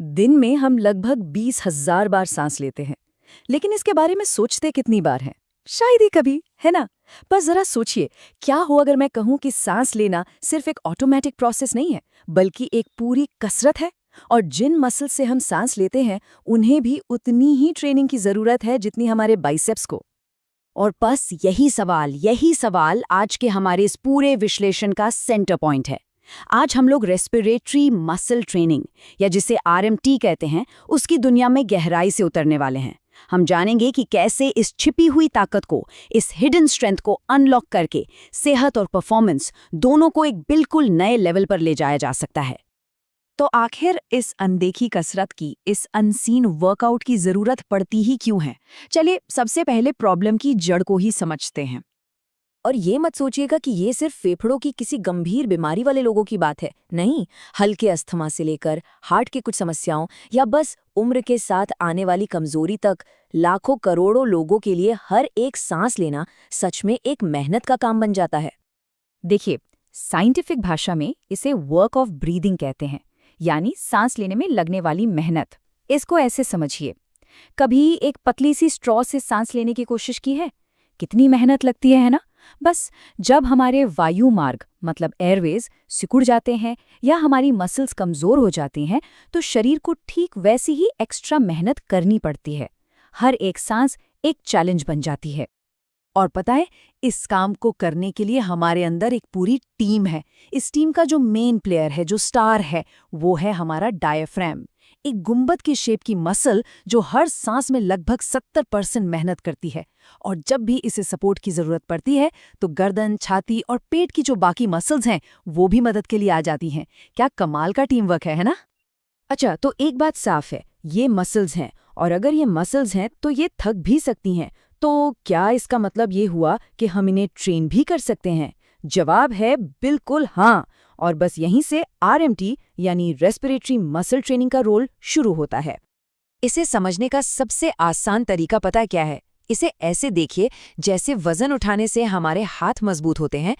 दिन में हम लगभग 20,000 बार सांस लेते हैं, लेकिन इसके बारे में सोचते कितनी बार हैं? शायद ही कभी, है ना? पर जरा सोचिए, क्या हो अगर मैं कहूं कि सांस लेना सिर्फ एक ऑटोमेटिक प्रोसेस नहीं है, बल्कि एक पूरी कसरत है। और जिन मसल से हम सांस लेते हैं, उन्हें भी उतनी ही ट्रेनिंग की जरूरत है जितनी हमारे बाइसेप्स को। और बस यही सवाल आज के हमारे इस पूरे विश्लेषण का सेंटर पॉइंट है। आज हम लोग रेस्पिरेटरी मसल ट्रेनिंग या जिसे आरएमटी कहते हैं, उसकी दुनिया में गहराई से उतरने वाले हैं। हम जानेंगे कि कैसे इस छिपी हुई ताकत को, इस हिडन स्ट्रेंथ को अनलॉक करके सेहत और परफॉर्मेंस दोनों को एक बिल्कुल नए लेवल पर ले जाया जा सकता है। तो आखिर इस अनदेखी कसरत की, इस अनसीन वर्कआउट की जरूरत पड़ती ही क्यों है? चलिए सबसे पहले प्रॉब्लम की जड़ को ही समझते हैं। और ये मत सोचिएगा कि ये सिर्फ फेफड़ों की किसी गंभीर बीमारी वाले लोगों की बात है। नहीं, हल्के अस्थमा से लेकर हार्ट की कुछ समस्याओं या बस उम्र के साथ आने वाली कमजोरी तक लाखों करोड़ों लोगों के लिए हर एक सांस लेना सच में एक मेहनत का काम बन जाता है। देखिए, साइंटिफिक भाषा में इसे वर्क ऑफ ब्रीदिंग कहते हैं, यानी सांस लेने में लगने वाली मेहनत। इसको ऐसे समझिए, कभी एक पतली सी स्ट्रॉ से सांस लेने की कोशिश की है? कितनी मेहनत लगती है ना? बस जब हमारे वायु मार्ग मतलब एयरवेज सिकुड़ जाते हैं या हमारी मसल्स कमजोर हो जाती हैं, तो शरीर को ठीक वैसी ही एक्स्ट्रा मेहनत करनी पड़ती है। हर एक सांस एक चैलेंज बन जाती है। और पता है, इस काम को करने के लिए हमारे अंदर एक पूरी टीम है। इस टीम का जो मेन प्लेयर है, जो स्टार है, वो है हमारा डायफ्राम, एक गुंबद की शेप की मसल जो हर सांस में लगभग 70% मेहनत करती है। और जब भी इसे सपोर्ट की जरूरत पड़ती है, तो गर्दन, छाती और पेट की जो बाकी मसल्स हैं, वो भी मदद के लिए आ जाती हैं। क्या कमाल का टीम वर्क है ना? अच्छा, तो एक बात साफ है, ये मसल्स हैं, और अगर ये मसल्स हैं तो ये थक भी सकती हैं। तो क्या इसका मतलब ये हुआ कि हम इन्हें ट्रेन भी कर सकते हैं? जवाब है बिल्कुल हाँ। और बस यहीं से आरएमटी यानी रेस्पिरेटरी मसल ट्रेनिंग का रोल शुरू होता है। इसे समझने का सबसे आसान तरीका पता क्या है? इसे ऐसे देखिए जैसे वजन उठाने से हमारे हाथ मजबूत होते हैं,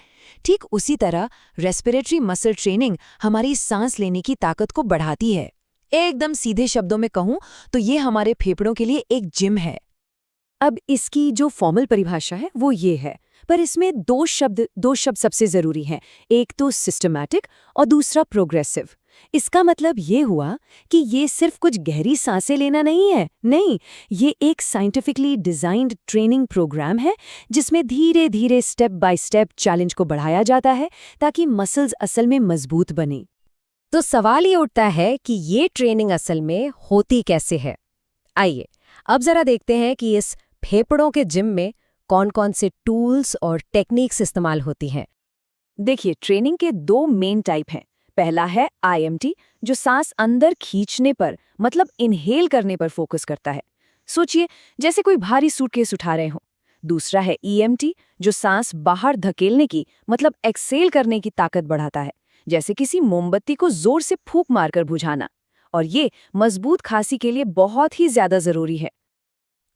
ठीक उसी तरह रेस्पिरेटरी मसल ट्रेनिंग हमारी सांस लेने की ताकत को बढ़ाती है। एकदम सीधे शब्दों में कहूं तो ये हमारे फेफड़ों के लिए एक जिम है। अब इसकी जो फॉर्मल परिभाषा है वो ये है, पर इसमें दो शब्द सबसे जरूरी हैं। एक तो सिस्टमैटिक और दूसरा प्रोग्रेसिव। इसका मतलब ये हुआ कि ये सिर्फ कुछ गहरी सांसें लेना नहीं है। नहीं, ये एक साइंटिफिकली डिजाइंड ट्रेनिंग प्रोग्राम है जिसमें धीरे धीरे स्टेप बाय स्टेप चैलेंज को बढ़ाया जाता है ताकि मसल्स असल में मजबूत बने। तो सवाल ये उठता है कि ये ट्रेनिंग असल में होती कैसे है। आइए अब जरा देखते हैं कि इस फेफड़ों के जिम में कौन-कौन से टूल्स और टेक्निक्स इस्तेमाल होती हैं। देखिए, ट्रेनिंग के दो मेन टाइप हैं। पहला है आईएमटी, जो सांस अंदर खींचने पर मतलब इनहेल करने पर फोकस करता है। सोचिए जैसे कोई भारी सूटकेस उठा रहे हो। दूसरा है ईएमटी, जो सांस बाहर धकेलने की मतलब एक्सेल करने की ताकत बढ़ाता है, जैसे किसी मोमबत्ती को जोर से फूंक मारकर बुझाना। और ये मजबूत खांसी के लिए बहुत ही ज्यादा जरूरी है।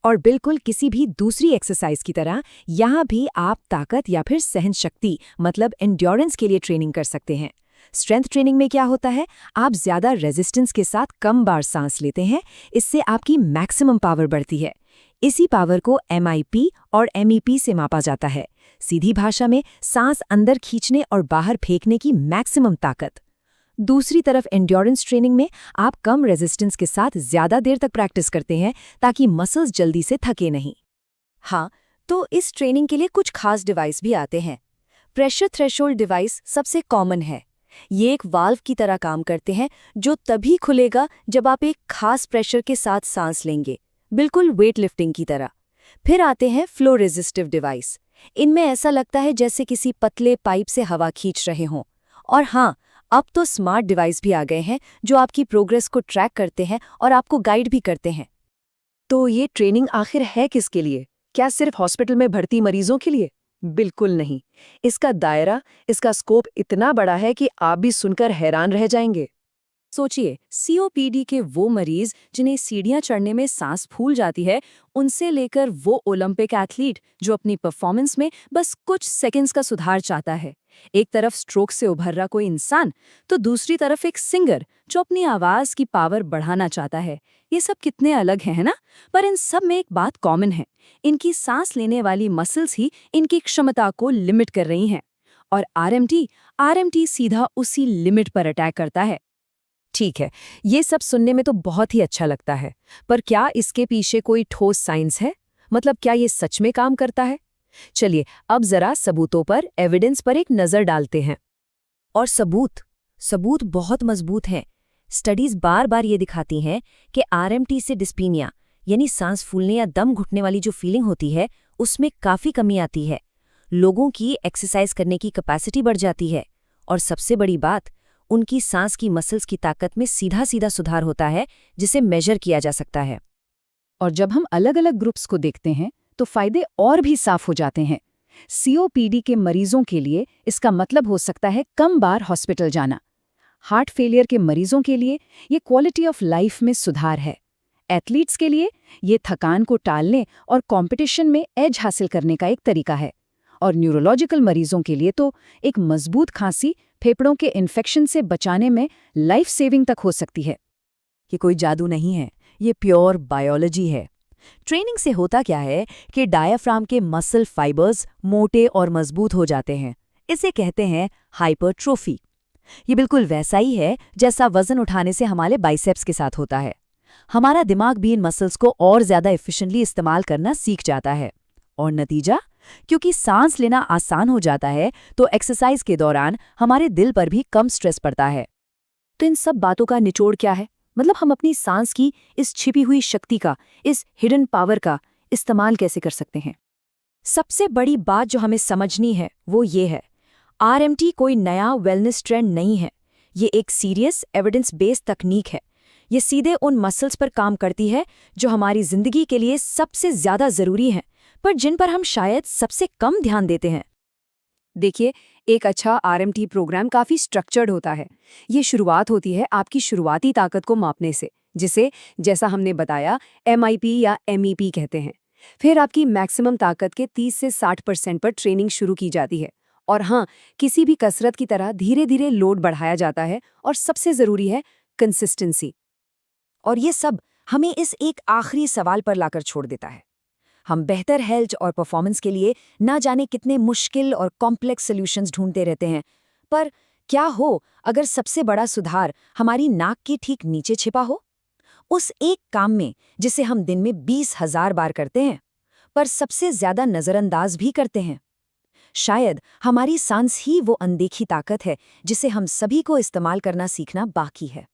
और बिल्कुल किसी भी दूसरी एक्सरसाइज की तरह यहाँ भी आप ताकत या फिर सहन शक्ति मतलब एंड्योरेंस के लिए ट्रेनिंग कर सकते हैं। स्ट्रेंथ ट्रेनिंग में क्या होता है, आप ज्यादा रेजिस्टेंस के साथ कम बार सांस लेते हैं, इससे आपकी मैक्सिमम पावर बढ़ती है। इसी पावर को एमआईपी और एमईपी से मापा जाता है। सीधी भाषा में सांस अंदर खींचने और बाहर फेंकने की मैक्सिमम ताकत। दूसरी तरफ एंड्योरेंस ट्रेनिंग में आप कम रेजिस्टेंस के साथ ज्यादा देर तक प्रैक्टिस करते हैं ताकि मसल्स जल्दी से थके नहीं। हाँ, तो इस ट्रेनिंग के लिए कुछ खास डिवाइस भी आते हैं। प्रेशर थ्रेशोल्ड डिवाइस सबसे कॉमन है। ये एक वाल्व की तरह काम करते हैं जो तभी खुलेगा जब आप एक खास प्रेशर के साथ सांस लेंगे, बिल्कुल वेट लिफ्टिंग की तरह। फिर आते हैं फ्लो रेजिस्टिव डिवाइस। इनमें ऐसा लगता है जैसे किसी पतले पाइप से हवा खींच रहे हों। और हाँ, अब तो स्मार्ट डिवाइस भी आ गए हैं जो आपकी प्रोग्रेस को ट्रैक करते हैं और आपको गाइड भी करते हैं। तो ये ट्रेनिंग आखिर है किसके लिए? क्या सिर्फ हॉस्पिटल में भर्ती मरीजों के लिए? बिल्कुल नहीं। इसका दायरा, इसका स्कोप इतना बड़ा है कि आप भी सुनकर हैरान रह जाएंगे। सोचिए, सीओपीडी के वो मरीज जिन्हें सीढ़ियां चढ़ने में सांस फूल जाती है, उनसे लेकर वो ओलंपिक एथलीट जो अपनी परफॉर्मेंस में बस कुछ सेकंड्स का सुधार चाहता है। एक तरफ स्ट्रोक से उभर रहा कोई इंसान, तो दूसरी तरफ एक सिंगर जो अपनी आवाज की पावर बढ़ाना चाहता है। ये सब कितने अलग हैं, है ना? पर इन सब में एक बात कॉमन है, इनकी सांस लेने वाली मसल्स ही इनकी क्षमता को लिमिट कर रही हैं। और आरएमटी सीधा उसी लिमिट पर अटैक करता है। ठीक है, ये सब सुनने में तो बहुत ही अच्छा लगता है, पर क्या इसके पीछे कोई ठोस साइंस है? मतलब क्या ये सच में काम करता है? चलिए अब जरा सबूतों पर, एविडेंस पर एक नजर डालते हैं। और सबूत बहुत मजबूत हैं। स्टडीज बार बार ये दिखाती हैं कि आरएमटी से डिस्पीनिया यानी सांस फूलने या दम घुटने वाली जो फीलिंग होती है, उसमें काफी कमी आती है। लोगों की एक्सरसाइज करने की कैपेसिटी बढ़ जाती है, और सबसे बड़ी बात, उनकी सांस की मसल्स की ताकत में सीधा सीधा सुधार होता है, जिसे मेजर किया जा सकता है। और जब हम अलग अलग ग्रुप्स को देखते हैं तो फायदे और भी साफ हो जाते हैं। सीओपीडी के मरीजों के लिए इसका मतलब हो सकता है कम बार हॉस्पिटल जाना। हार्ट फेलियर के मरीजों के लिए ये क्वालिटी ऑफ लाइफ में सुधार है। एथलीट्स के लिए ये थकान को टालने और कंपटीशन में एज हासिल करने का एक तरीका है। और न्यूरोलॉजिकल मरीजों के लिए तो एक मजबूत खांसी फेफड़ों के इन्फेक्शन से बचाने में लाइफ सेविंग तक हो सकती है। ये कोई जादू नहीं है, ये प्योर बायोलॉजी है। ट्रेनिंग से होता क्या है कि डायाफ्राम के मसल फाइबर्स मोटे और मजबूत हो जाते हैं। इसे कहते हैं हाइपरट्रोफी। ये बिल्कुल वैसा ही है जैसा वजन उठाने से हमारे बाइसेप्स के साथ होता है। हमारा दिमाग भी इन मसल्स को और ज्यादा एफिशिएंटली इस्तेमाल करना सीख जाता है। और नतीजा, क्योंकि सांस लेना आसान हो जाता है, तो एक्सरसाइज के दौरान हमारे दिल पर भी कम स्ट्रेस पड़ता है। तो इन सब बातों का निचोड़ क्या है? मतलब हम अपनी सांस की इस छिपी हुई शक्ति का, इस हिडन पावर का इस्तेमाल कैसे कर सकते हैं? सबसे बड़ी बात जो हमें समझनी है वो ये है, आरएमटी कोई नया वेलनेस ट्रेंड नहीं है। ये एक सीरियस एविडेंस बेस्ड तकनीक है। ये सीधे उन मसल्स पर काम करती है जो हमारी जिंदगी के लिए सबसे ज्यादा जरूरी हैं, पर जिन पर हम शायद सबसे कम ध्यान देते हैं। देखिए, एक अच्छा आरएमटी प्रोग्राम काफ़ी स्ट्रक्चर्ड होता है। ये शुरुआत होती है आपकी शुरुआती ताकत को मापने से, जिसे, जैसा हमने बताया, MIP या MEP कहते हैं। फिर आपकी मैक्सिमम ताकत के 30 से 60% पर ट्रेनिंग शुरू की जाती है। और हाँ, किसी भी कसरत की तरह धीरे धीरे लोड बढ़ाया जाता है, और सबसे ज़रूरी है कंसिस्टेंसी। और ये सब हमें इस एक आखिरी सवाल पर लाकर छोड़ देता है। हम बेहतर हेल्थ और परफॉर्मेंस के लिए ना जाने कितने मुश्किल और कॉम्प्लेक्स सॉल्यूशंस ढूंढते रहते हैं, पर क्या हो अगर सबसे बड़ा सुधार हमारी नाक के ठीक नीचे छिपा हो? उस एक काम में जिसे हम दिन में 20,000 बार करते हैं, पर सबसे ज्यादा नजरअंदाज भी करते हैं। शायद हमारी सांस ही वो अनदेखी ताकत है जिसे हम सभी को इस्तेमाल करना सीखना बाकी है।